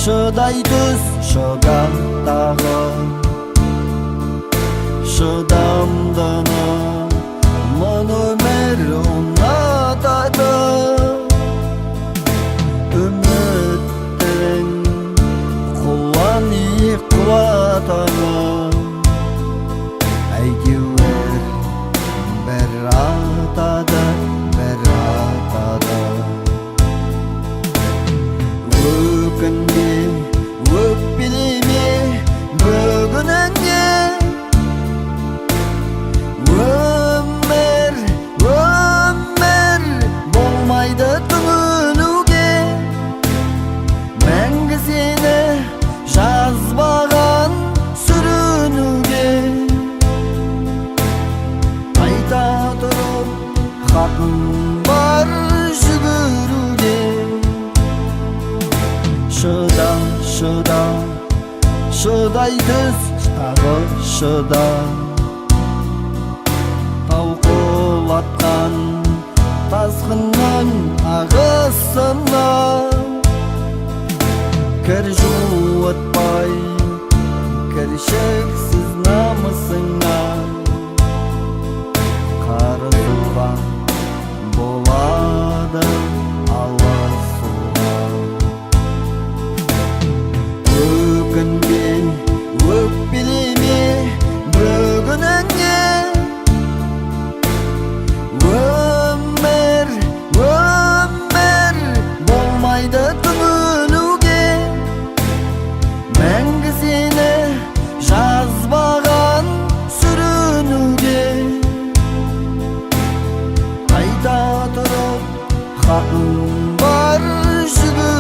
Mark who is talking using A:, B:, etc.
A: Шыдай түз шыдамдағы шыдамдыны мың өмір ұнатады. Үміттің құланы қуатаны әйтеуір бір атады, бір атады. Өкінбе, өкпелеме бүгініңе, өмір болмайды түңілуге. Мәңгі сені жазбаған сүрінуге. Айта тұрып хақың бар жүгіруге. Шыдай түз тағы шыда. Тауқылатқан тасқынның ағысына кір жуытпай кіршіксіз намысыңа қарызуға болады алысуға. Өкінбе, өкпелеме бүгініңе, өмір болмайды түңілуге. Мәңгі сені жазбаған сүрінуге. Айта тұрып хақың бар жүгіруге.